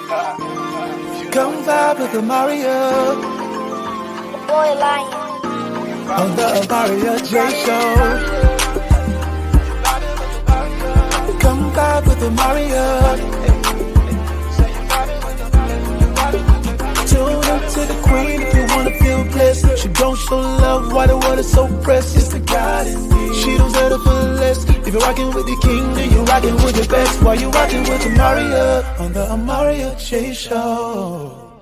Come vibe with Amaryah. Boy Lion. On the Amaryah J Show. Come vibe with Amaryah. Tune into the queen if you wanna feel blessed. She don't show love, why the world is so precious. The God in me. She don't settle for less. If you're rocking with the king, then you're rocking with the best. While you rocking with Amaryah on the Amaryah J Show.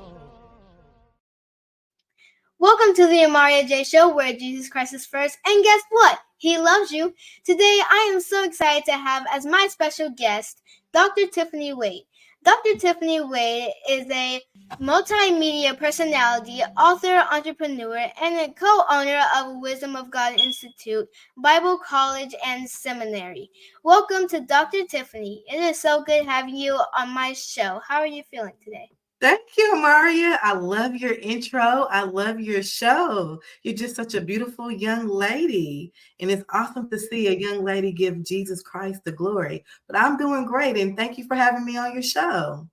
Welcome to the Amaryah J Show, where Jesus Christ is first. And guess what? He loves you. Today, I am so excited to have as my special guest, Dr. Tiffany Wade. Dr. Tiffany Wade is a multimedia personality, author, entrepreneur, and a co-owner of Wisdom of God Institute, Bible College, and Seminary. Welcome to Dr. Tiffany. It is so good having you on my show. How are you feeling today? Thank you, Amaryah. I love your intro. I love your show. You're just such a beautiful young lady. And it's awesome to see a young lady give Jesus Christ the glory. But I'm doing great. And thank you for having me on your show.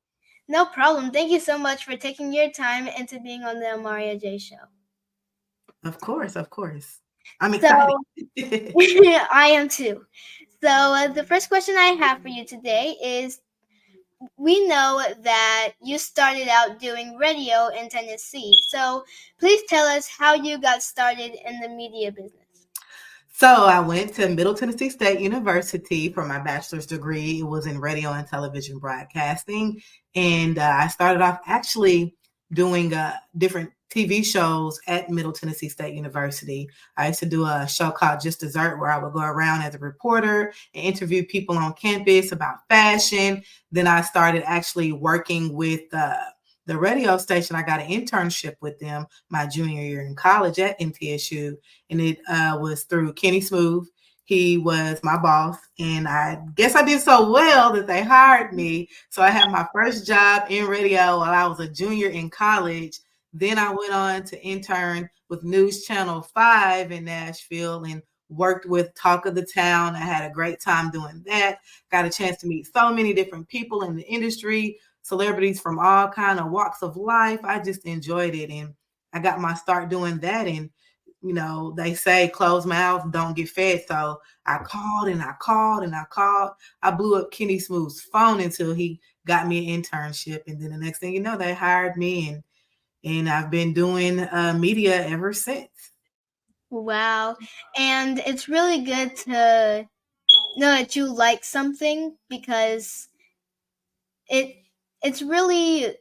No problem. Thank you so much for taking your time into being on the Amaryah J Show. Of course, of course. I'm excited. I am too. So the first question I have for you today is, we know that you started out doing radio in Tennessee. So please tell us how you got started in the media business. So I went to Middle Tennessee State University for my bachelor's degree. It was in radio and television broadcasting. And I started off actually doing different TV shows at Middle Tennessee State University. I used to do a show called Just Dessert, where I would go around as a reporter and interview people on campus about fashion. Then I started actually working with the radio station. I got an internship with them my junior year in college at MTSU, and it was through Kenny Smooth. He was my boss, and I guess I did so well that they hired me. So I had my first job in radio while I was a junior in college. Then I went on to intern with News Channel 5 in Nashville and worked with Talk of the Town. I had a great time doing that. Got a chance to meet so many different people in the industry, celebrities from all kind of walks of life. I just enjoyed it, and I got my start doing that. And you know, they say closed mouths don't get fed. So I called and I called and I called. I blew up Kenny Smooth's phone until he got me an internship, and then the next thing you know, they hired me, and I've been doing media ever since. Wow. And it's really good to know that you like something, because it's really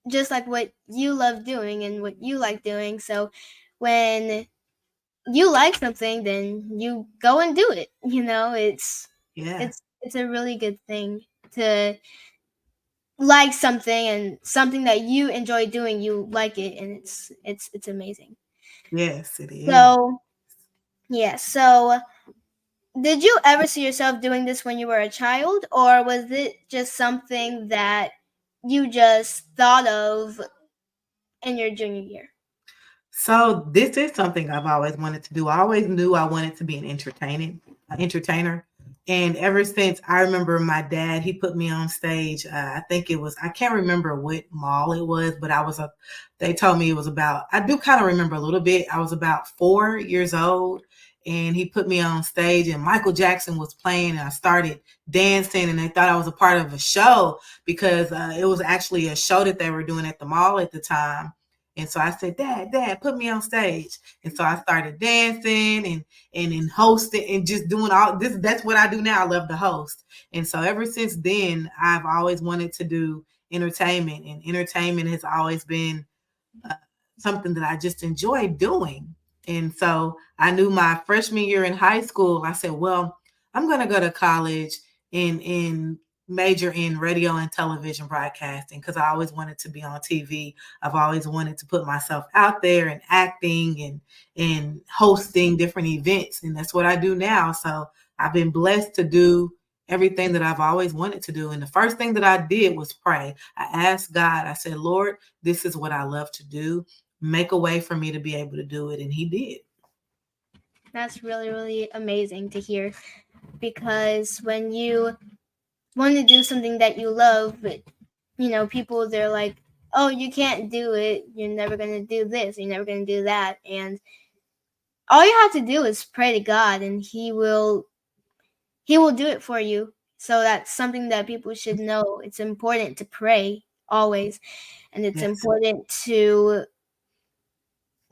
just like what you love doing and what you like doing. So when you like something, then you go and do it. You know, it's a really good thing to like something, and something that you enjoy doing, you like it, and it's amazing. Yes, it is. So so did you ever see yourself doing this when you were a child, or was it just something that you just thought of in your junior year? So this is something I've always wanted to do. I always knew I wanted to be an entertainer. And ever since, I remember my dad, he put me on stage. I think it was, I can't remember what mall it was, but they told me it was about, I do kind of remember a little bit. I was about 4 years old, and he put me on stage, and Michael Jackson was playing, and I started dancing, and they thought I was a part of a show, because it was actually a show that they were doing at the mall at the time. And so I said, Dad, put me on stage. And so I started dancing and hosting and just doing all this. That's what I do now. I love to host. And so ever since then, I've always wanted to do entertainment. And entertainment has always been something that I just enjoy doing. And so I knew my freshman year in high school, I said, well, I'm going to go to college and major in radio and television broadcasting, because I always wanted to be on TV. I've always wanted to put myself out there and acting and hosting different events. And that's what I do now. So I've been blessed to do everything that I've always wanted to do. And the first thing that I did was pray. I asked God, I said, Lord, this is what I love to do. Make a way for me to be able to do it. And he did. That's really, really amazing to hear, because when you want to do something that you love, people, they're like, oh, you can't do it. You're never going to do this. You're never going to do that. And all you have to do is pray to God, and He will do it for you. So that's something that people should know. It's important to pray always, and it's important to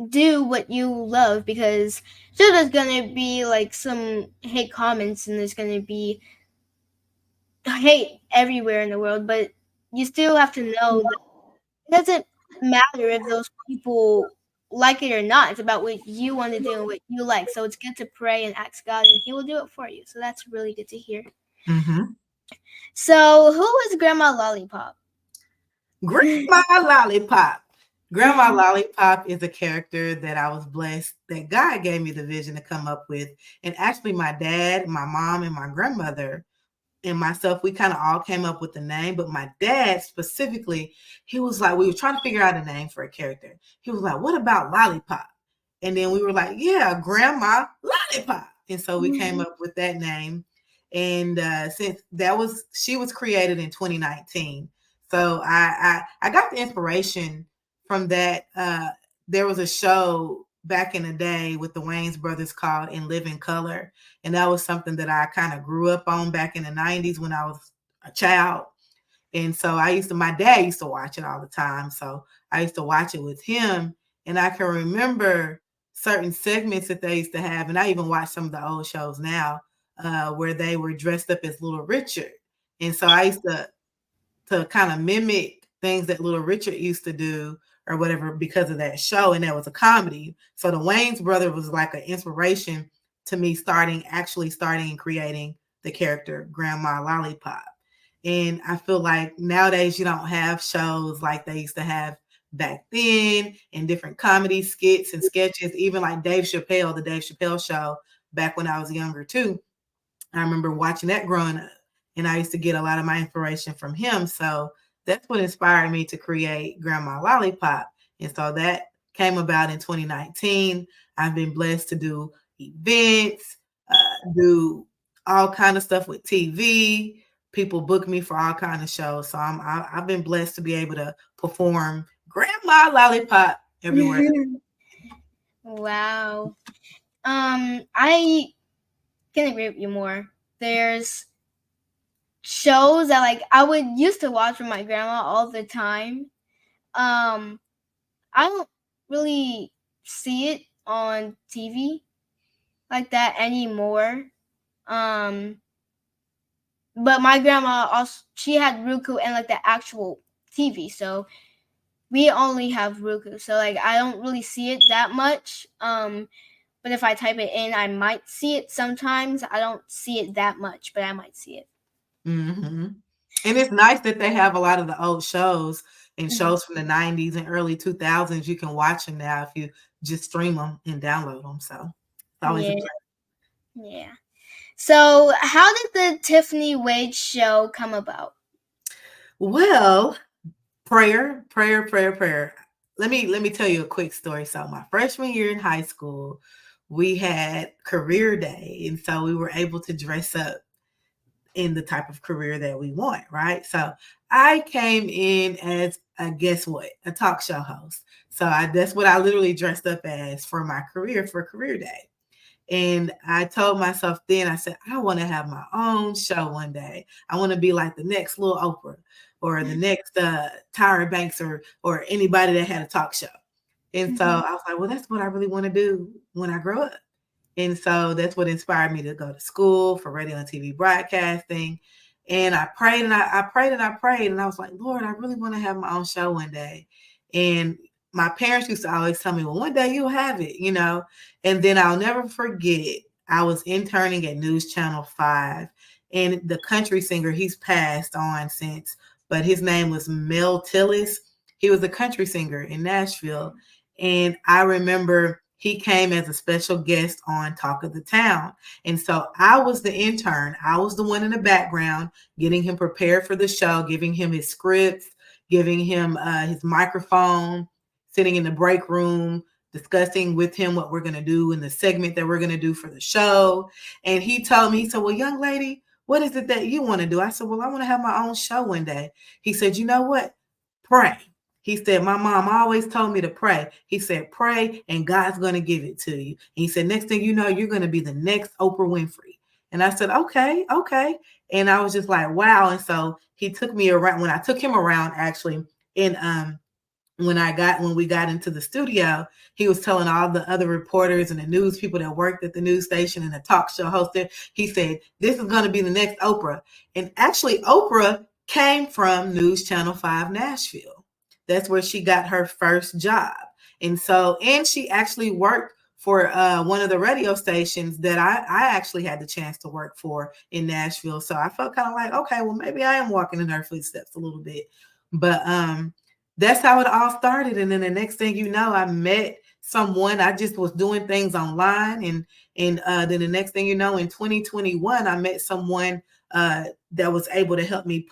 do what you love, because sure, there's gonna be like some hate comments, and there's gonna be hate everywhere in the world, but you still have to know that it doesn't matter if those people like it or not. It's about what you want to do and what you like. So it's good to pray and ask God, and He will do it for you. So that's really good to hear. Mm-hmm. So who was Grandma Lollipop? Grandma Lollipop. Grandma Lollipop is a character that I was blessed that God gave me the vision to come up with. And actually, my dad, my mom, and my grandmother and myself, we kind of all came up with the name. But my dad specifically, he was like, we were trying to figure out a name for a character. He was like, what about Lollipop? And then we were like, yeah, Grandma Lollipop. And so we came up with that name. And since she was created in 2019. So I got the inspiration from that. There was a show back in the day with the Wayans brothers called In Living Color. And that was something that I kind of grew up on back in the 90s when I was a child. And so my dad used to watch it all the time. So I used to watch it with him. And I can remember certain segments that they used to have. And I even watch some of the old shows now where they were dressed up as Little Richard. And so I used to kind of mimic things that Little Richard used to do or whatever because of that show. And that was a comedy. So the Wayans brother was like an inspiration to me starting and creating the character Grandma Lollipop. And I feel like nowadays you don't have shows like they used to have back then, and different comedy skits and sketches, even like Dave Chappelle, the Dave Chappelle show back when I was younger too. I remember watching that growing up, and I used to get a lot of my inspiration from him. So that's what inspired me to create Grandma Lollipop. And so that came about in 2019. I've been blessed to do events, do all kind of stuff with TV. People book me for all kind of shows. So I've been blessed to be able to perform Grandma Lollipop everywhere. Wow. I can agree with you more. There's shows that like I would used to watch with my grandma all the time. I don't really see it on TV like that anymore. But my grandma also, she had Roku and like the actual TV, so we only have Roku. So like I don't really see it that much. But if I type it in, I might see it sometimes. I don't see it that much, but I might see it. Mm-hmm. And it's nice that they have a lot of the old shows and shows from the 90s and early 2000s. You can watch them now if you just stream them and download them. So it's always a pleasure. Yeah. So how did the Tiffany Wade Show come about? Well, prayer. Let me tell you a quick story. So my freshman year in high school, we had career day. And so we were able to dress up in the type of career that we want, right? So I came in as a talk show host. So that's what I literally dressed up as for my career for career day. And I told myself then, I said, I want to have my own show one day. I want to be like the next little Oprah or the next Tyra Banks or anybody that had a talk show. And so I was like, well, that's what I really want to do when I grow up. And so that's what inspired me to go to school for radio and TV broadcasting. And I prayed and I prayed and I prayed. And I was like, Lord, I really want to have my own show one day. And my parents used to always tell me, well, one day you'll have it, you know. And then I'll never forget, I was interning at News Channel 5. And the country singer, he's passed on since, but his name was Mel Tillis. He was a country singer in Nashville. And I remember he came as a special guest on Talk of the Town. And so I was the intern. I was the one in the background, getting him prepared for the show, giving him his scripts, giving him his microphone, sitting in the break room, discussing with him what we're going to do in the segment that we're going to do for the show. And he told me, he said, well, young lady, what is it that you want to do? I said, well, I want to have my own show one day. He said, you know what? Pray. He said, my mom always told me to pray. He said, pray and God's going to give it to you. And he said, next thing you know, you're going to be the next Oprah Winfrey. And I said, okay. And I was just like, wow. And so he took me around. When I took him around, actually, in when we got into the studio, he was telling all the other reporters and the news people that worked at the news station and the talk show hoster, he said, this is going to be the next Oprah. And actually, Oprah came from News Channel 5 Nashville. That's where she got her first job. And she actually worked for one of the radio stations that I actually had the chance to work for in Nashville. So I felt kind of like, okay, well, maybe I am walking in her footsteps a little bit. But that's how it all started. And then the next thing you know, I met someone. I just was doing things online. And then the next thing you know, in 2021, I met someone that was able to help me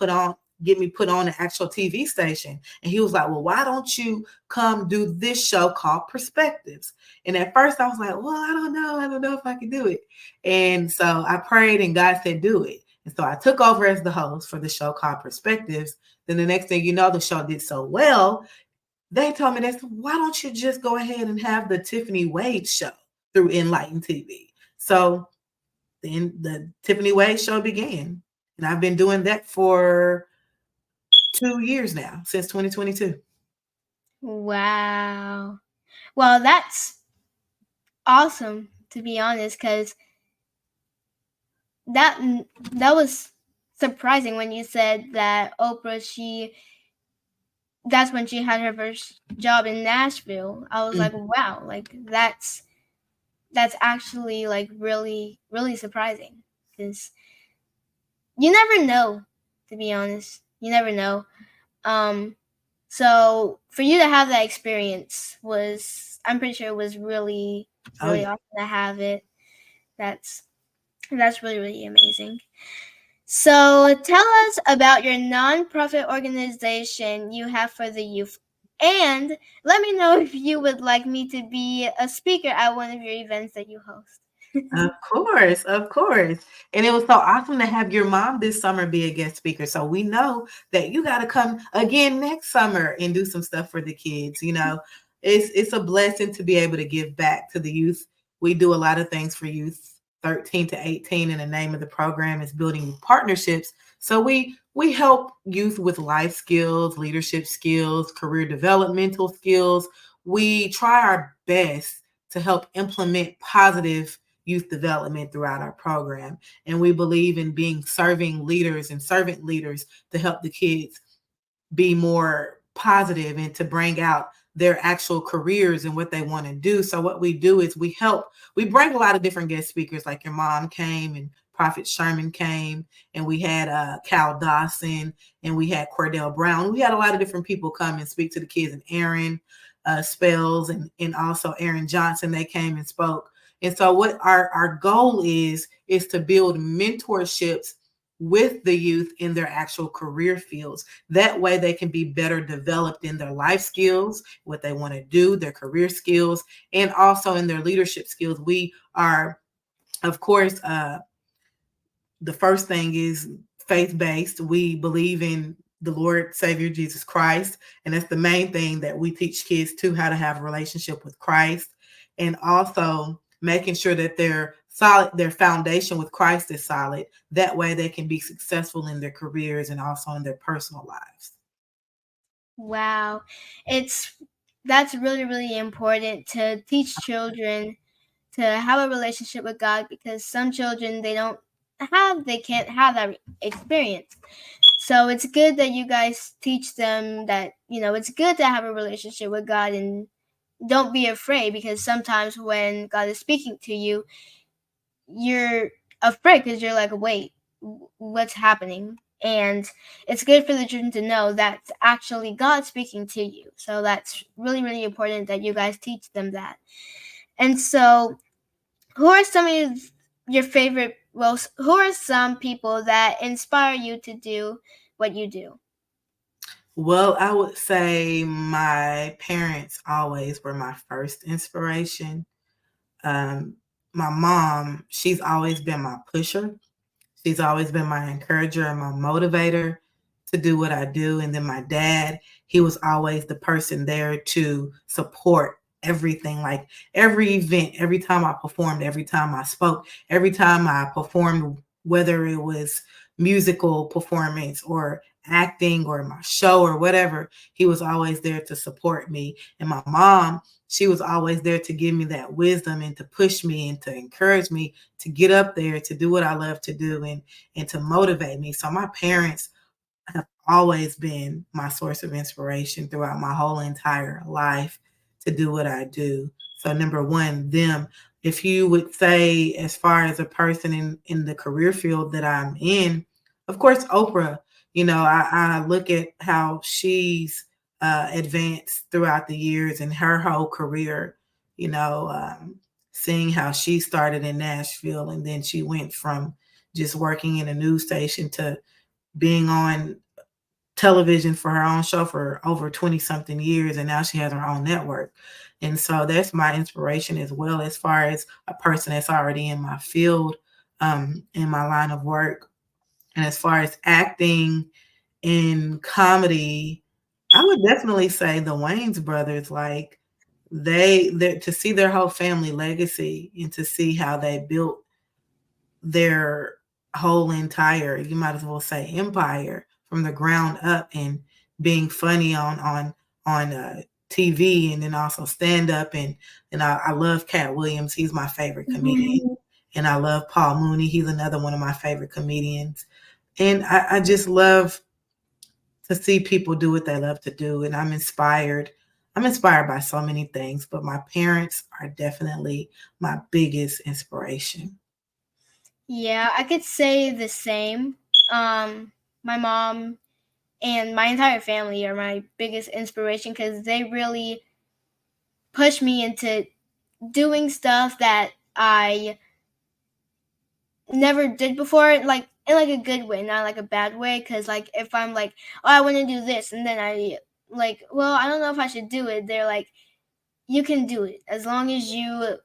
get me put on an actual TV station. And he was like, well, why don't you come do this show called Perspectives? And at first I was like, well, I don't know if I can do it. And so I prayed and God said, do it. And so I took over as the host for the show called Perspectives. Then the next thing you know, the show did so well, they told me, they said, why don't you just go ahead and have the Tiffany Wade Show through Enlightened TV? So then the Tiffany Wade Show began. And I've been doing that for 2 years now, since 2022. Wow. Well, that's awesome, to be honest, because that was surprising when you said that Oprah, that's when she had her first job in Nashville. I was like, wow, like that's actually like really, really surprising, because you never know, to be honest. You never know. So for you to have that experience I'm pretty sure it was really, really awesome to have it. That's really, really amazing. So tell us about your nonprofit organization you have for the youth. And let me know if you would like me to be a speaker at one of your events that you host. Of course. And it was so awesome to have your mom this summer be a guest speaker. So we know that you got to come again next summer and do some stuff for the kids. You know, it's a blessing to be able to give back to the youth. We do a lot of things for youth 13 to 18, and the name of the program is Building Partnerships. So we help youth with life skills, leadership skills, career developmental skills. We try our best to help implement positive youth development throughout our program. And we believe in being serving leaders and servant leaders to help the kids be more positive and to bring out their actual careers and what they want to do. So what we do is we bring a lot of different guest speakers, like your mom came and Prophet Sherman came, and we had Cal Dawson, and we had Cordell Brown. We had a lot of different people come and speak to the kids, and Aaron Spells and also Aaron Johnson, they came and spoke. And so what our goal is to build mentorships with the youth in their actual career fields. That way they can be better developed in their life skills, what they want to do, their career skills, and also in their leadership skills. We are, of course, the first thing is faith-based. We believe in the Lord Savior Jesus Christ. And that's the main thing that we teach kids too, how to have a relationship with Christ. And also making sure that their foundation with Christ is solid. That way they can be successful in their careers and also in their personal lives. Wow. That's really, really important to teach children to have a relationship with God, because some children, they can't have that experience. So it's good that you guys teach them that, it's good to have a relationship with God, and don't be afraid, because sometimes when God is speaking to you, you're afraid because you're like, wait, what's happening? And it's good for the children to know that's actually God speaking to you. So that's really, really important that you guys teach them that. And so who are some of your favorite, who are some people that inspire you to do what you do? Well, I would say my parents always were my first inspiration. My mom, she's always been my pusher. She's always been my encourager and my motivator to do what I do. And then my dad, he was always the person there to support everything, like every event, every time I performed, every time I spoke, every time I performed, whether it was musical performance or acting or my show or whatever, he was always there to support me. And my mom, she was always there to give me that wisdom and to push me and to encourage me to get up there, to do what I love to do, and to motivate me. So my parents have always been my source of inspiration throughout my whole entire life to do what I do. So number one, them. If you would say, as far as a person in the career field that I'm in, of course, Oprah. I look at how she's advanced throughout the years and her whole career. You know, seeing how she started in Nashville and then she went from just working in a news station to being on television for her own show for over 20 something years, and now she has her own network. And so that's my inspiration as well, as far as a person that's already in my field, in my line of work. And as far as acting in comedy, I would definitely say the Wayans brothers. Like, they to see their whole family legacy and to see how they built their whole entire, you might as well say, empire from the ground up, and being funny on TV, and then also stand up. And I love Cat Williams. He's my favorite comedian. And I love Paul Mooney. He's another one of my favorite comedians. And I just love to see people do what they love to do. And I'm inspired. I'm inspired by so many things, but my parents are definitely my biggest inspiration. Yeah, I could say the same. My mom and my entire family are my biggest inspiration because they really push me into doing stuff that I never did before, like in like a good way, not like a bad way. Because like if I'm like, oh, I want to do this, and then I like, well, I don't know if I should do it. They're like, you can do it as long as you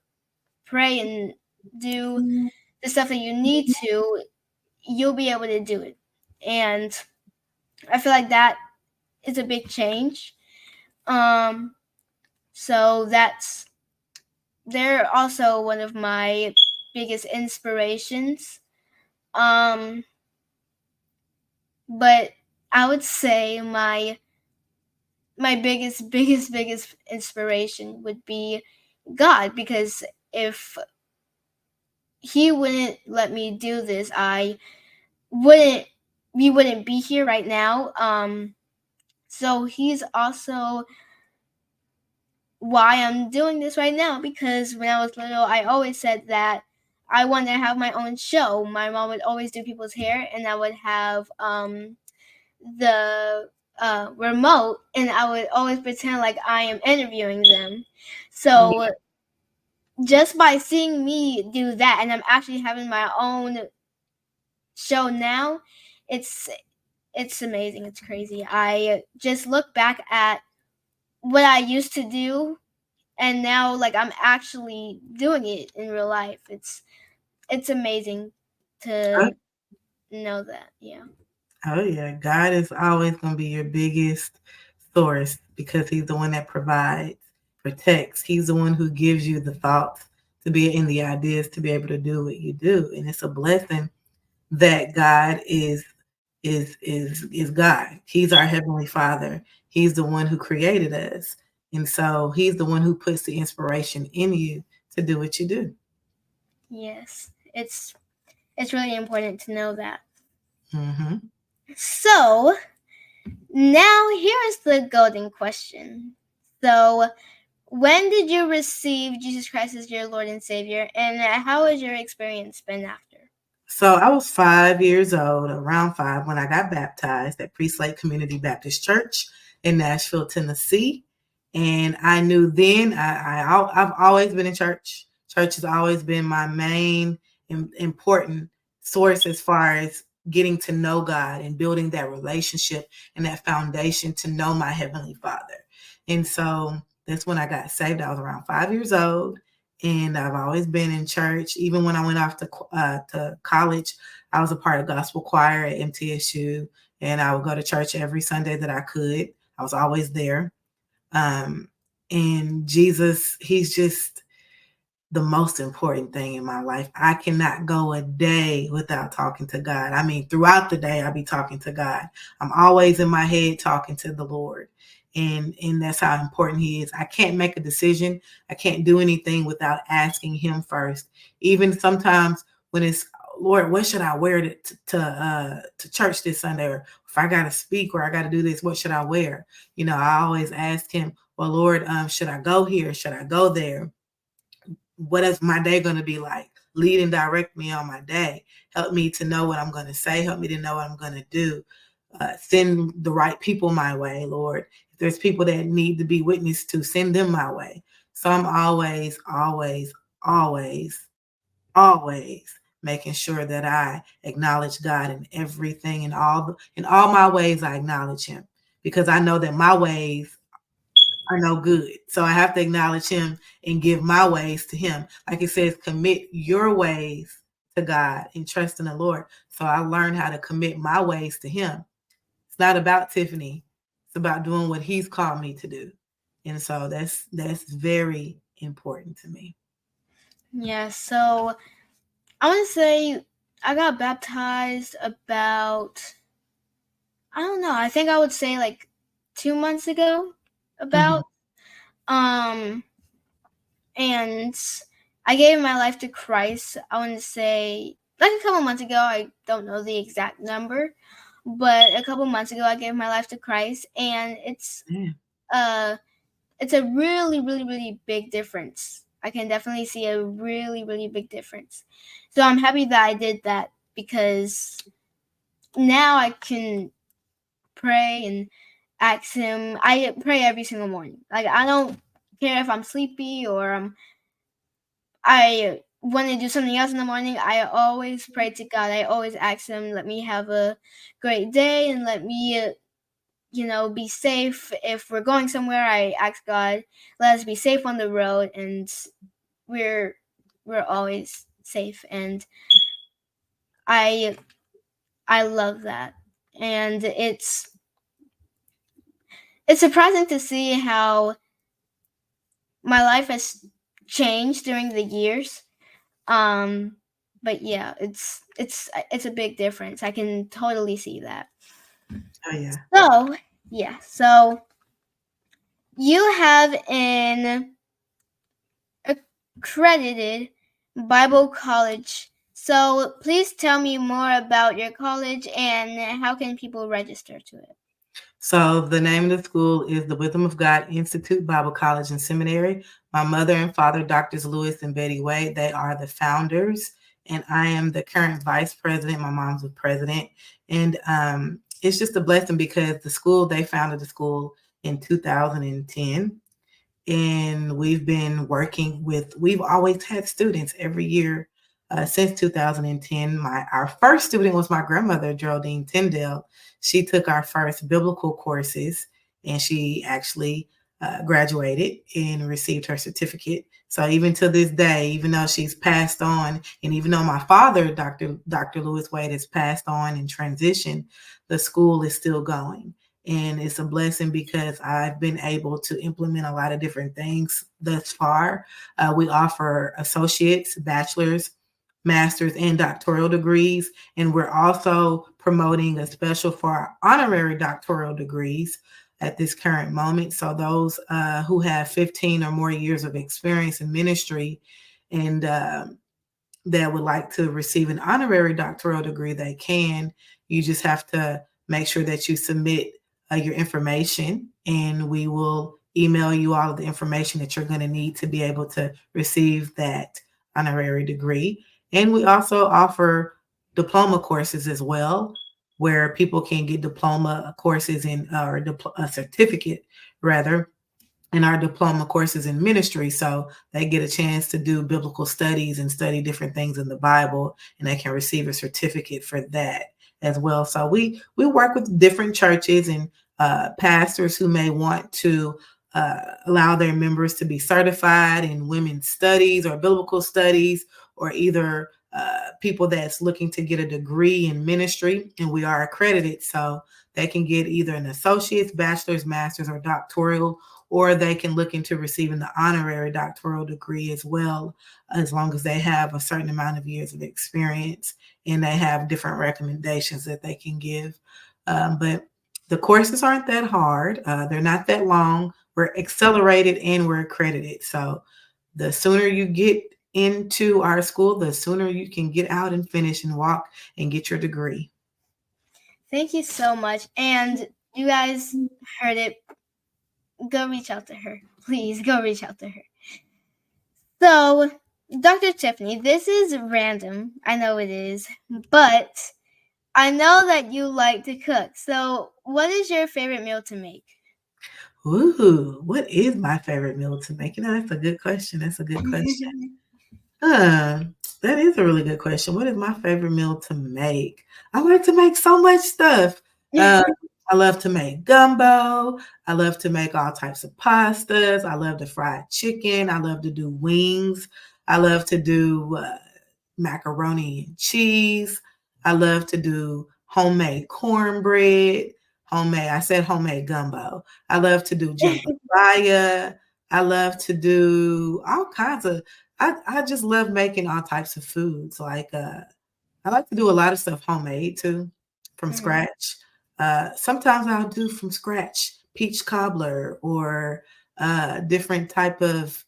pray and do the stuff that you need to. You'll be able to do it, and I feel like that is a big change. So they're also one of my biggest inspirations. Um, but I would say my biggest inspiration would be God, because if he wouldn't let me do this, we wouldn't be here right now. So he's also why I'm doing this right now, because when I was little, I always said that I wanted to have my own show. My mom would always do people's hair, and I would have the remote, and I would always pretend like I am interviewing them. So just by seeing me do that, and I'm actually having my own show now, it's amazing. It's crazy. I just look back at what I used to do, and now like I'm actually doing it in real life. It's amazing to know that. Yeah. Oh yeah, God is always going to be your biggest source because he's the one that provides, protects. He's the one who gives you the thoughts to be in the ideas to be able to do what you do. And it's a blessing that God is God. He's our heavenly Father. He's the one who created us. And so he's the one who puts the inspiration in you to do what you do. Yes. It's really important to know that. Mm-hmm. So now here is the golden question. So when did you receive Jesus Christ as your Lord and Savior, and how has your experience been after? So I was 5 years old, around 5, when I got baptized at Priest Lake Community Baptist Church in Nashville, Tennessee. And I knew then I've always been in church. Church has always been my main important source as far as getting to know God and building that relationship and that foundation to know my Heavenly Father. And so that's when I got saved. I was around 5 years old. And I've always been in church. Even when I went off to college, I was a part of gospel choir at MTSU, and I would go to church every Sunday that I could. I was always there. And Jesus, he's just the most important thing in my life. I cannot go a day without talking to God. I mean, throughout the day, I'll be talking to God. I'm always in my head talking to the Lord. And that's how important he is. I can't make a decision. I can't do anything without asking him first. Even sometimes when it's, Lord, what should I wear to church this Sunday? Or if I got to speak or I got to do this, what should I wear? I always ask him, well, Lord, should I go here? Should I go there? What is my day going to be like? Lead and direct me on my day. Help me to know what I'm going to say. Help me to know what I'm going to do. Send the right people my way, Lord. If there's people that need to be witnessed to, send them my way. So I'm always, always, always, always making sure that I acknowledge God in everything, in all my ways. I acknowledge him because I know that my ways are no good. So I have to acknowledge him and give my ways to him. Like it says, commit your ways to God and trust in the Lord. So I learned how to commit my ways to him. It's not about Tiffany. It's about doing what he's called me to do. And so that's very important to me. Yeah, so I want to say I got baptized about, I don't know, I think I would say like 2 months ago about. And I gave my life to Christ, I want to say like a couple months ago. I don't know the exact number, but a couple months ago I gave my life to Christ, and it's a really, really, really big difference. I can definitely see a really, really big difference. So I'm happy that I did that because now I can pray and ask him. I pray every single morning. Like, I don't care if I'm sleepy or I want to do something else in the morning. I always pray to God. I always ask him, let me have a great day and let me be safe. If we're going somewhere, I ask God, let us be safe on the road, and we're always safe. And I love that. And it's surprising to see how my life has changed during the years. But yeah, it's a big difference. I can totally see that. Oh yeah. So you have an accredited Bible college. So please tell me more about your college and how can people register to it? So the name of the school is the Wisdom of God Institute Bible College and Seminary. My mother and father, Drs. Lewis and Betty Wade, they are the founders, and I am the current vice president. My mom's the president, and it's just a blessing because they founded the school in 2010, and we've been working we've always had students every year since 2010. Our first student was my grandmother, Geraldine Tyndale. She took our first biblical courses, and she actually graduated and received her certificate. So even to this day, even though she's passed on, and even though my father, Dr. Lewis Wade, has passed on and transitioned, the school is still going. And it's a blessing because I've been able to implement a lot of different things thus far. We offer associates, bachelor's, master's, and doctoral degrees. And we're also promoting a special for our honorary doctoral degrees at this current moment. So those who have 15 or more years of experience in ministry and that would like to receive an honorary doctoral degree, they can. You just have to make sure that you submit your information, and we will email you all of the information that you're going to need to be able to receive that honorary degree. And we also offer diploma courses as well, where people can get diploma courses or a certificate rather, in our diploma courses in ministry. So they get a chance to do biblical studies and study different things in the Bible, and they can receive a certificate for that as well. So we work with different churches and pastors who may want to allow their members to be certified in women's studies or biblical studies, or either people that's looking to get a degree in ministry, and we are accredited, so they can get either an associate's, bachelor's, master's, or doctoral, or they can look into receiving the honorary doctoral degree as well, as long as they have a certain amount of years of experience and they have different recommendations that they can give. But the courses aren't that hard. They're not that long. We're accelerated and we're accredited. So the sooner you get into our school, the sooner you can get out and finish and walk and get your degree. Thank you so much. And you guys heard it. Go reach out to her. Please go reach out to her. So, Dr. Tiffany, this is random. I know it is. But I know that you like to cook. So, what is your favorite meal to make? Ooh, what is my favorite meal to make? That's a good question. That's a good question. That is a really good question. What is my favorite meal to make? I like to make so much stuff. I love to make gumbo. I love to make all types of pastas. I love to fry chicken. I love to do wings. I love to do macaroni and cheese. I love to do homemade cornbread. I said homemade gumbo. I love to do jambalaya. I love to do all kinds of, I just love making all types of foods. Like I like to do a lot of stuff homemade too, from scratch. Sometimes I'll do from scratch peach cobbler or different type of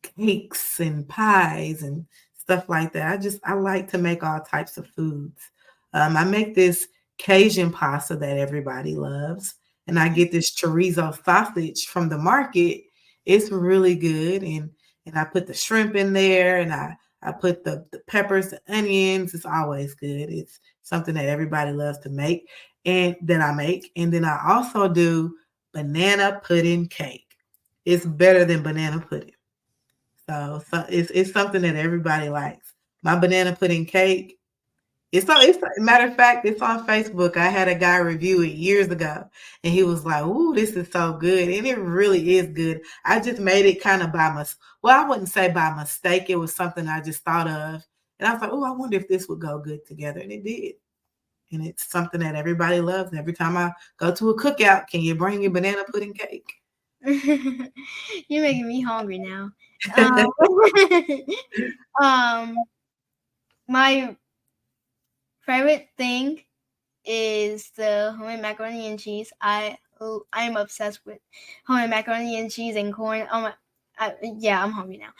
cakes and pies and stuff like that. I like to make all types of foods. I make this Cajun pasta that everybody loves, and I get this chorizo sausage from the market. It's really good, and I put the shrimp in there, and I put the peppers, the onions. It's always good. It's something that everybody loves to make, and that I make. And then I also do banana pudding cake. It's better than banana pudding. So it's something that everybody likes. My banana pudding cake. It's matter of fact, it's on Facebook. I had a guy review it years ago, and he was like, "Ooh, this is so good," and it really is good. I just made it kind of well, I wouldn't say by mistake. It was something I just thought of, and I was like, "Oh, I wonder if this would go good together," and it did. And it's something that everybody loves. And every time I go to a cookout, can you bring your banana pudding cake? You're making me hungry now. My favorite thing is the homemade macaroni and cheese. I am obsessed with homemade macaroni and cheese and corn. Yeah, I'm hungry now.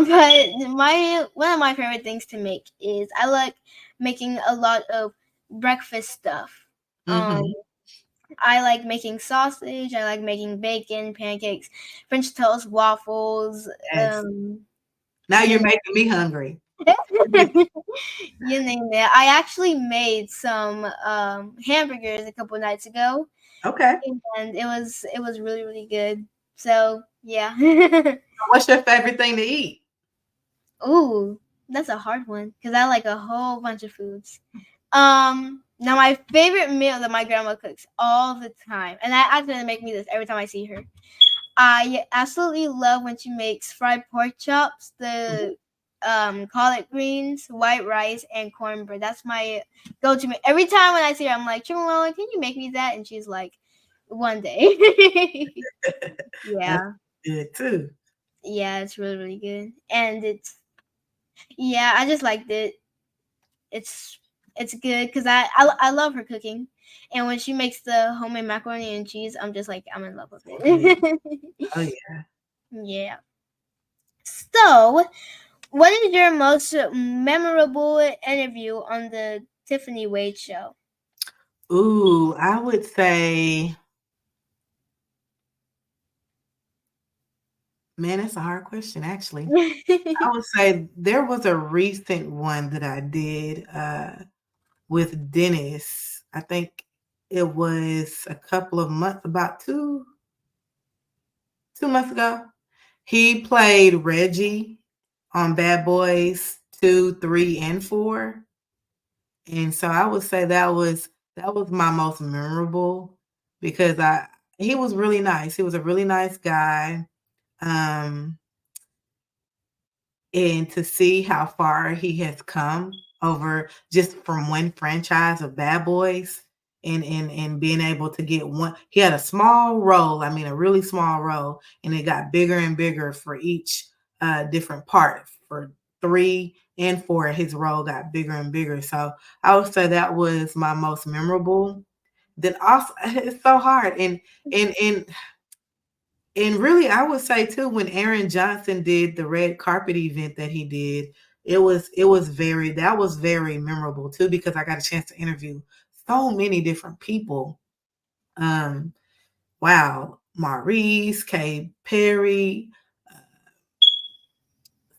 But one of my favorite things to make is I like making a lot of breakfast stuff. I like making sausage. I like making bacon, pancakes, French toast, waffles. Yes. Now you're making me hungry. You name it. I actually made some hamburgers a couple nights ago. Okay. And it was really, really good. So yeah. What's your favorite thing to eat? Ooh, that's a hard one because I like a whole bunch of foods. Now my favorite meal that my grandma cooks all the time, and I ask her to make me this every time I see her. I absolutely love when she makes fried pork chops, the collard greens, white rice, and cornbread. That's my go-to meal. Every time when I see her, I'm like, Chimalola, can you make me that? And she's like, one day. Yeah. That's good too. Yeah, it's really, really good. And I just liked it. It's good because I love her cooking. And when she makes the homemade macaroni and cheese, I'm just like, I'm in love with it. Oh yeah. Yeah. So, what is your most memorable interview on the Tiffany Wade Show? Ooh, I would say, man, that's a hard question, actually. I would say there was a recent one that I did with Dennis. I think it was a couple of months, about 2 months ago. He played Reggie on Bad Boys 2, 3, and 4. And so I would say that was my most memorable because he was really nice. He was a really nice guy. and to see how far he has come over just from one franchise of Bad Boys and being able to get one. He had a small role, I mean a really small role, and it got bigger and bigger for each different part. For 3 and 4, his role got bigger and bigger. So I would say that was my most memorable. Then also it's so hard and and really, I would say too, when Aaron Johnson did the red carpet event that he did, it was very that was very memorable too, because I got a chance to interview so many different people. Um, wow, Maurice, Kay Perry,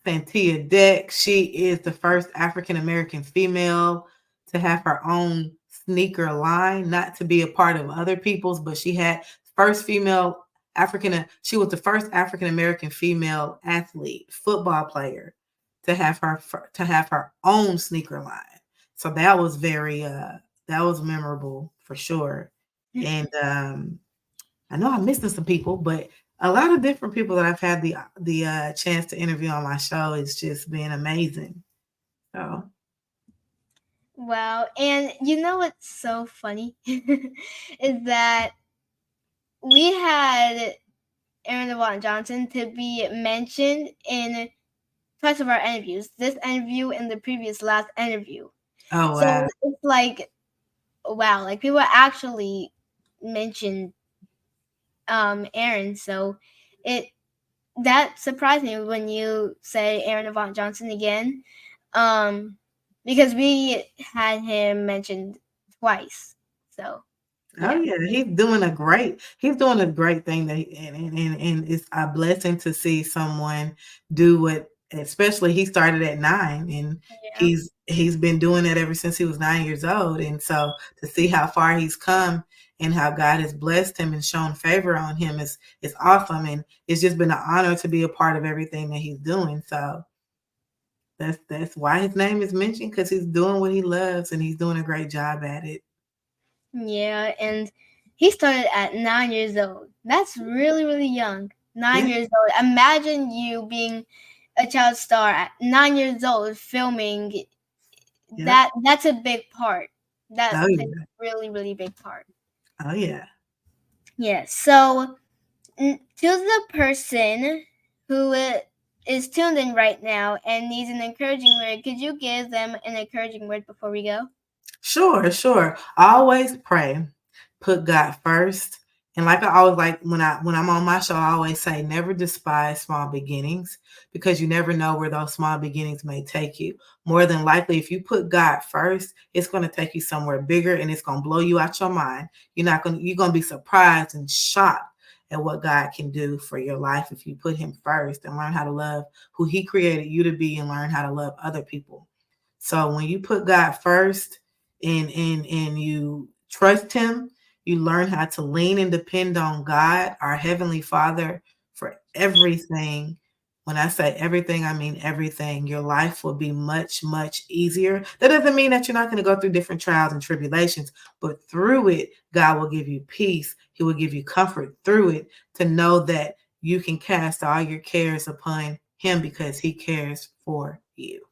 Santia Deck. She is the first African American female to have her own sneaker line, not to be a part of other people's, but she had first female African. She was the first African American female athlete, football player, to have her own sneaker line. So that was very that was memorable for sure. And I know I'm missing some people, but a lot of different people that I've had the chance to interview on my show. It's just been amazing. So Wow. And you know what's so funny is that we had Aaron Devon Johnson to be mentioned in twice of our interviews. This interview and the previous last interview. oh So wow. it's like wow, like people actually mentioned Aaron. So it that surprised me when you say Aaron Avant Johnson again. Because we had him mentioned twice. So Oh yeah. yeah, he's doing a great thing that and it's a blessing to see someone do what, especially he started at 9 and Yeah. he's been doing it ever since he was 9 years old. And so to see how far he's come and how God has blessed him and shown favor on him is awesome. And it's just been an honor to be a part of everything that he's doing. So that's why his name is mentioned, because he's doing what he loves and he's doing a great job at it. Yeah, and he started at 9 years old. That's really, really young. Nine Yeah. years old. Imagine you being a child star at 9 years old filming Yep. that's a big part. That Oh plays yeah. a really, really big part. Oh yeah. Yeah. So to the person who is tuned in right now and needs an encouraging word, could you give them an encouraging word before we go? Sure, sure. Always pray. Put God first. And like I always like when I'm on my show, I always say never despise small beginnings, because you never know where those small beginnings may take you. More than likely, if you put God first, it's going to take you somewhere bigger and it's going to blow you out your mind. You're going to be surprised and shocked at what God can do for your life if you put him first and learn how to love who he created you to be and learn how to love other people. So when you put God first and you trust him, you learn how to lean and depend on God, our heavenly Father, for everything. When I say everything, I mean everything. Your life will be much, much easier. That doesn't mean that you're not going to go through different trials and tribulations, but through it, God will give you peace. He will give you comfort through it, to know that you can cast all your cares upon him because he cares for you.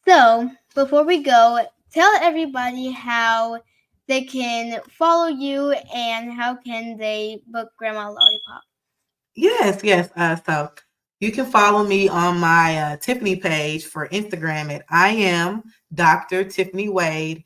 So before we go, tell everybody how they can follow you and how can they book Grandma Lollipop. Yes, yes. So you can follow me on my Tiffany page for Instagram at I am Dr. Tiffany Wade.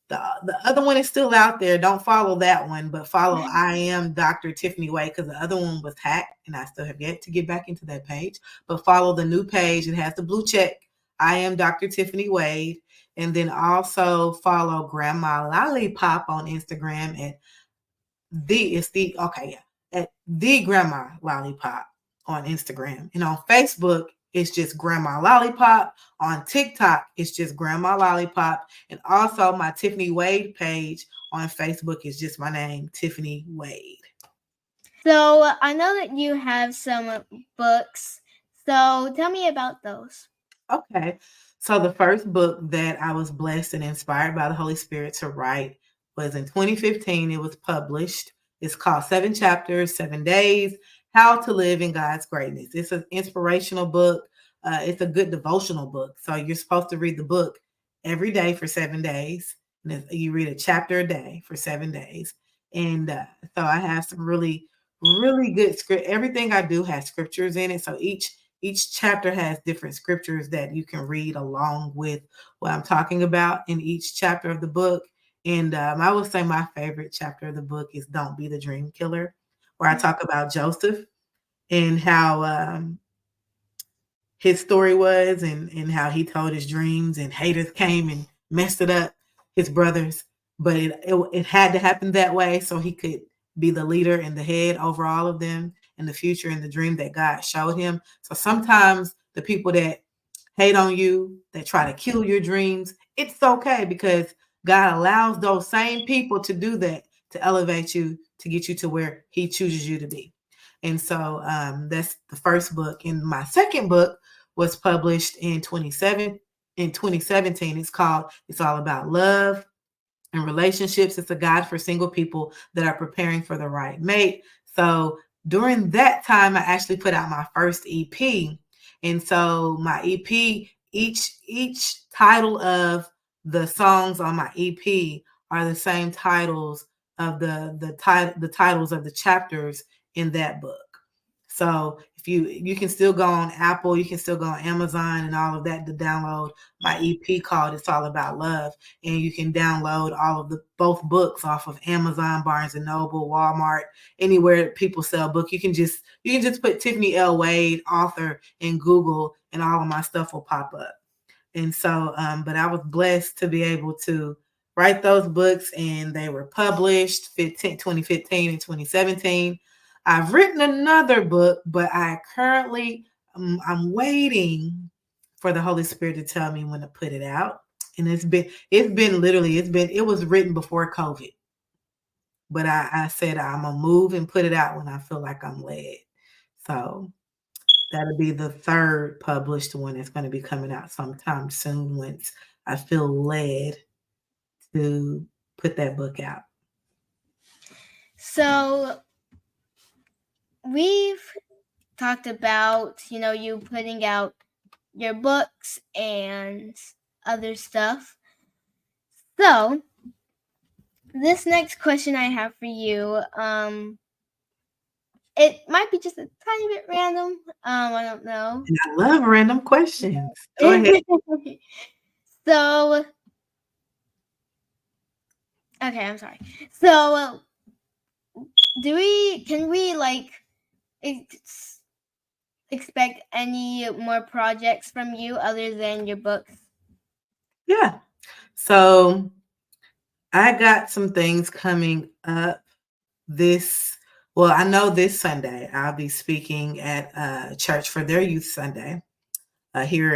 The other one is still out there. Don't follow that one, but follow I am Dr. Tiffany Wade, because the other one was hacked and I still have yet to get back into that page. But follow the new page. It has the blue check. I am Dr. Tiffany Wade. And then also follow Grandma Lollipop on Instagram at at the Grandma Lollipop on Instagram. And on Facebook, it's just Grandma Lollipop. On TikTok, it's just Grandma Lollipop. And also my Tiffany Wade page on Facebook is just my name, Tiffany Wade. So I know that you have some books. So tell me about those. Okay. So the first book that I was blessed and inspired by the Holy Spirit to write was in 2015. It was published. It's called 7 Chapters, 7 Days, How to Live in God's Greatness. It's an inspirational book. it's a good devotional book. So you're supposed to read the book every day for 7 days. And you read a chapter a day for 7 days. And so I have some really, really good script. Everything I do has scriptures in it. So each chapter has different scriptures that you can read along with what I'm talking about in each chapter of the book. And I would say my favorite chapter of the book is Don't Be the Dream Killer, where I talk about Joseph and how his story was and how he told his dreams and haters came and messed it up, his brothers. But it had to happen that way so he could be the leader and the head over all of them in the future and the dream that God showed him. So sometimes the people that hate on you, that try to kill your dreams, it's okay because God allows those same people to do that to elevate you, to get you to where he chooses you to be. And so that's the first book. And my second book was published in 2017. It's All About Love and Relationships. It's a guide for single people that are preparing for the right mate. So during that time, I actually put out my first EP. And so my EP, each title of the songs on my EP are the same titles of the titles of the chapters in that book. So if you can still go on Apple, you can still go on Amazon and all of that to download my EP called It's All About Love. And you can download all of both books off of Amazon, Barnes and Noble, Walmart, anywhere people sell books. You can just put Tiffany L. Wade, author, in Google, and all of my stuff will pop up. And so, but I was blessed to be able to write those books, and they were published 2015 and 2017. I've written another book, but I currently, I'm waiting for the Holy Spirit to tell me when to put it out. And it was written before COVID. But I said I'm going to move and put it out when I feel like I'm led. So that'll be the third published one that's going to be coming out sometime soon once I feel led to put that book out. So we've talked about, you putting out your books and other stuff. So this next question I have for you, it might be just a tiny bit random. I don't know. And I love random questions. Go ahead. So, okay, I'm sorry. So, can we expect any more projects from you other than your books? Yeah. So I got some things coming up I know this Sunday I'll be speaking at Church for Their Youth Sunday here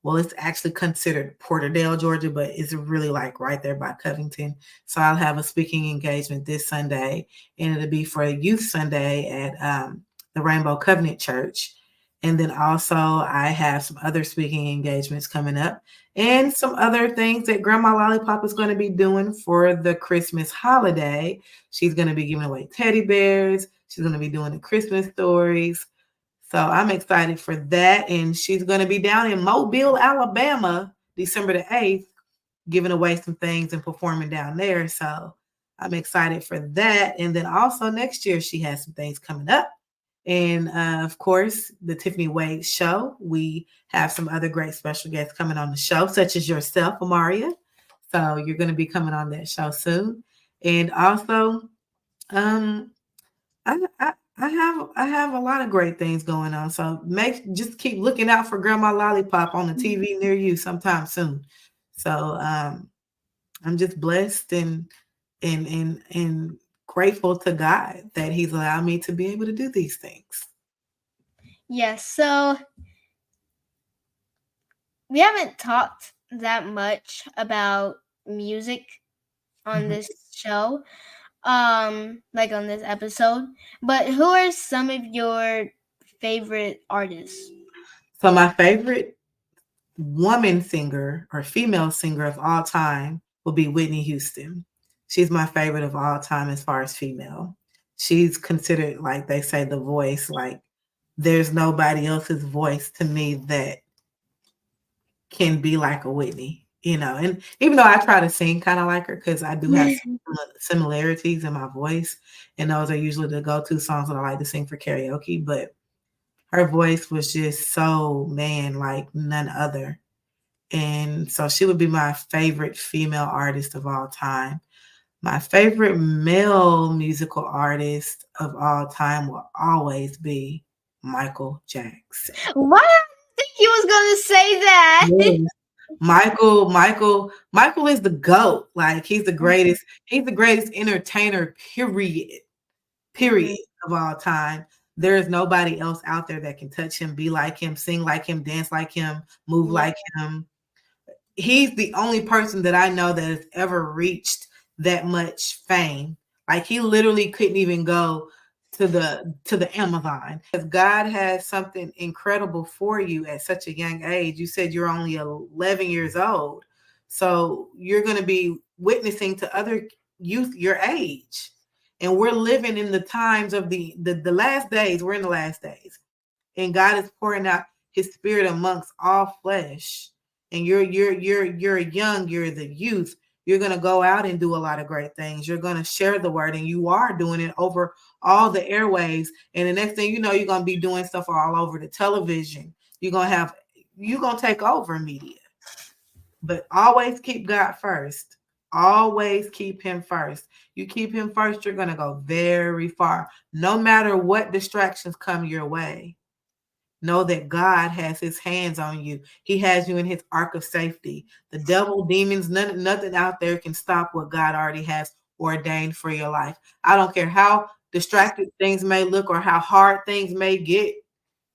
it's actually considered Porterdale, Georgia, but it's really like right there by Covington. So I'll have a speaking engagement this Sunday, and it'll be for a Youth Sunday at the Rainbow Covenant Church. And then also I have some other speaking engagements coming up and some other things that Grandma Lollipop is going to be doing for the Christmas holiday. She's going to be giving away teddy bears. She's going to be doing the Christmas stories. So I'm excited for that. And she's going to be down in Mobile, Alabama, December the 8th, giving away some things and performing down there. So I'm excited for that. And then also next year, she has some things coming up. And of course, the Tiffany Wade Show. We have some other great special guests coming on the show, such as yourself, Amaryah. So you're going to be coming on that show soon. And also, I have a lot of great things going on. So just keep looking out for Grandma Lollipop on the TV near you sometime soon. So I'm just blessed and grateful to God that He's allowed me to be able to do these things. Yes. So we haven't talked that much about music on this show. Like on this episode, but who are some of your favorite artists? So my favorite woman singer or female singer of all time will be Whitney Houston. She's my favorite of all time as far as female. She's considered, like they say, the voice, like there's nobody else's voice to me that can be like a Whitney, you know. And even though I try to sing kind of like her, because I do have similarities in my voice, and those are usually the go-to songs that I like to sing for karaoke, but her voice was just so, man, like none other. And so she would be my favorite female artist of all time. My favorite male musical artist of all time will always be Michael Jackson. Why did I think he was gonna say that? Yes. Michael is the GOAT. Like he's the greatest entertainer, period of all time. There is nobody else out there that can touch him, be like him, sing like him, dance like him, move like him. He's the only person that I know that has ever reached that much fame. Like he literally couldn't even go to the Amazon. Because God has something incredible for you at such a young age. You said you're only 11 years old. So you're going to be witnessing to other youth your age. And we're living in the times of the last days. We're in the last days. And God is pouring out his spirit amongst all flesh. And you're young, you're the youth. You're going to go out and do a lot of great things. You're going to share the word, and you are doing it over all the airwaves. And the next thing you know, you're going to be doing stuff all over the television. You're going to take over media. But always keep God first. Always keep him first. You keep him first, you're going to go very far. No matter what distractions come your way. Know that God has his hands on you. He has you in his ark of safety. The devil, demons, nothing out there can stop what God already has ordained for your life. I don't care how distracted things may look or how hard things may get.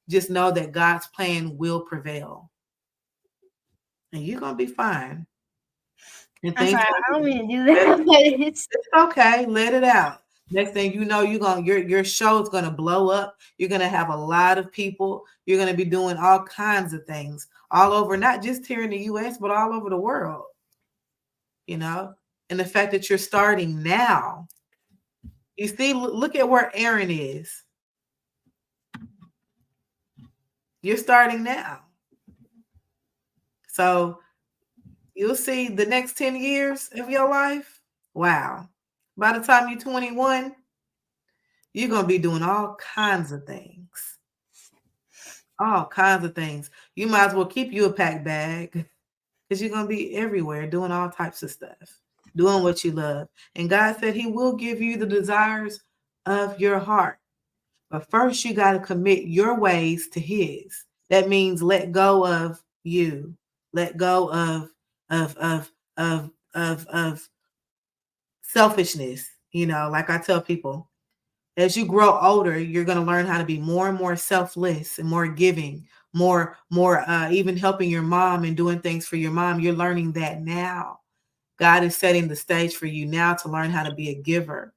Just know that God's plan will prevail. And you're going to be fine. And I'm sorry, I don't mean to do that, but it's okay. Let it out. Next thing you know, your show is gonna blow up. You're gonna have a lot of people. You're gonna be doing all kinds of things all over, not just here in the US, but all over the world. You know, and the fact that you're starting now. You see, look at where Aaron is. You're starting now. So you'll see the next 10 years of your life. Wow. By the time you're 21, you're going to be doing all kinds of things. All kinds of things. You might as well keep you a pack bag because you're going to be everywhere doing all types of stuff, doing what you love. And God said he will give you the desires of your heart. But first, you got to commit your ways to his. That means let go of you. Let go of selfishness. You know, like I tell people, as you grow older, you're going to learn how to be more and more selfless and more giving, more even helping your mom and doing things for your mom. You're learning that now. God is setting the stage for you now to learn how to be a giver.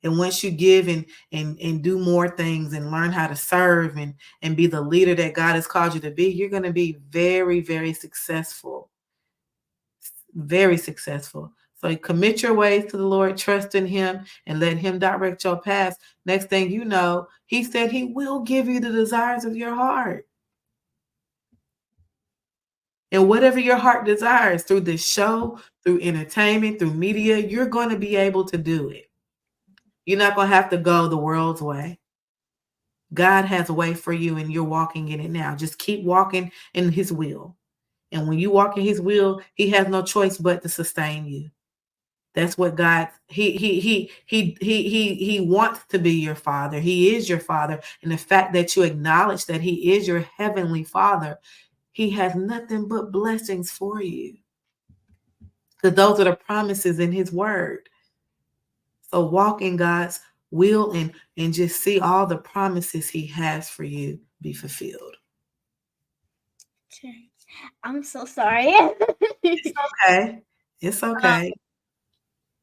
And once you give and do more things and learn how to serve and be the leader that God has called you to be, you're going to be very, very successful. Very successful. So commit your ways to the Lord, trust in him, and let him direct your path. Next thing you know, he said he will give you the desires of your heart. And whatever your heart desires through this show, through entertainment, through media, you're going to be able to do it. You're not going to have to go the world's way. God has a way for you, and you're walking in it now. Just keep walking in his will. And when you walk in his will, he has no choice but to sustain you. That's what God, he wants to be your father. He is your father. And the fact that you acknowledge that he is your heavenly father, he has nothing but blessings for you. Because those are the promises in his word. So walk in God's will and just see all the promises he has for you be fulfilled. I'm so sorry. It's okay. It's okay.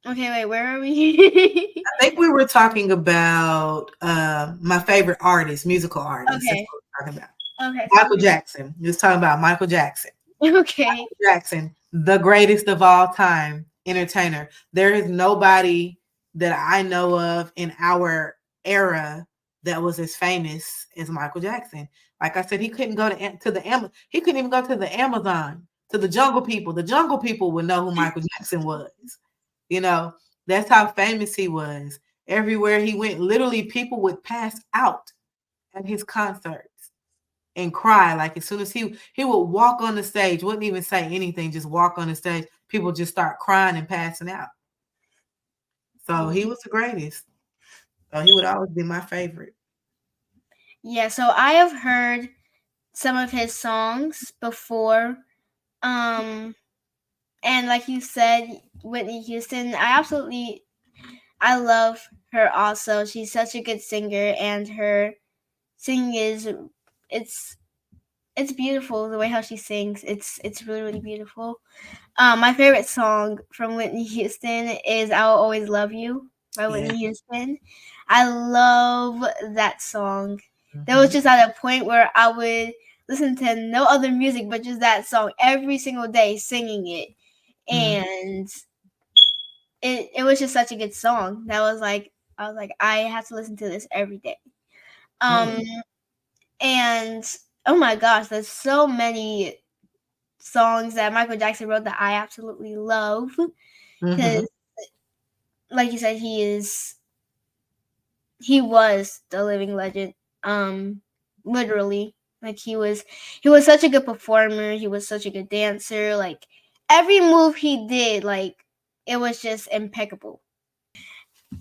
Okay, wait, where are we? I think we were talking about my favorite artist, musical artist. Okay. That's what we're talking about. Okay. Michael Jackson. We was talking about Michael Jackson. Okay. Michael Jackson, the greatest of all time entertainer. There is nobody that I know of in our era that was as famous as Michael Jackson. Like I said, he couldn't go he couldn't even go to the Amazon, to the Jungle People. The Jungle People would know who Michael Jackson was. You know, that's how famous he was. Everywhere he went, literally people would pass out at his concerts and cry. Like as soon as he would walk on the stage, wouldn't even say anything, just walk on the stage, people just start crying and passing out. So he was the greatest. So he would always be my favorite. Yeah, so I have heard some of his songs before. And like you said, Whitney Houston, I love her also. She's such a good singer, and her singing it's beautiful, the way how she sings. It's really, really beautiful. My favorite song from Whitney Houston is "I Will Always Love You" by Whitney Houston. I love that song. There was just at a point where I would listen to no other music but just that song every single day, singing it. And it was just such a good song. I was like, I have to listen to this every day. And oh my gosh, there's so many songs that Michael Jackson wrote that I absolutely love. Because, like you said, he was the living legend. Literally, like he was such a good performer. He was such a good dancer. Like every move he did, like it was just impeccable.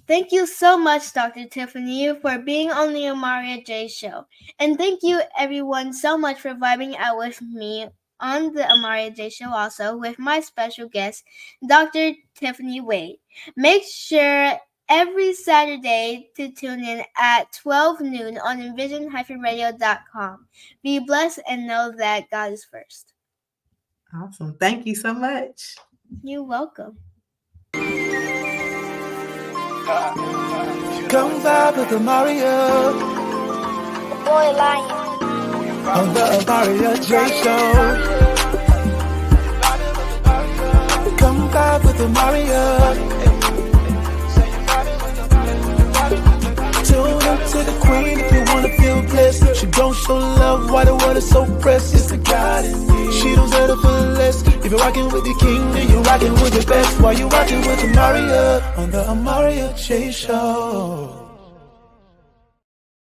Thank you so much, Dr. Tiffany, for being on the Amaryah J Show. And thank you, everyone, so much for vibing out with me on the Amaryah J Show also with my special guest, Dr. Tiffany Wade. Make sure every Saturday to tune in at 12 noon on envision-radio.com. Be blessed and know that God is first. Awesome. Thank you so much. You're welcome. Come vibe with Amaryah. Boy, lying. On the Amaryah J Show. Come vibe with Amaryah. Tune into the queen if you wanna feel blessed. She don't show love, why the world is so pressed. It's the God in me. She don't settle for less. If you're rocking with the king, then you're rocking with the best. While you rocking with Amaryah on the Amaryah J Show.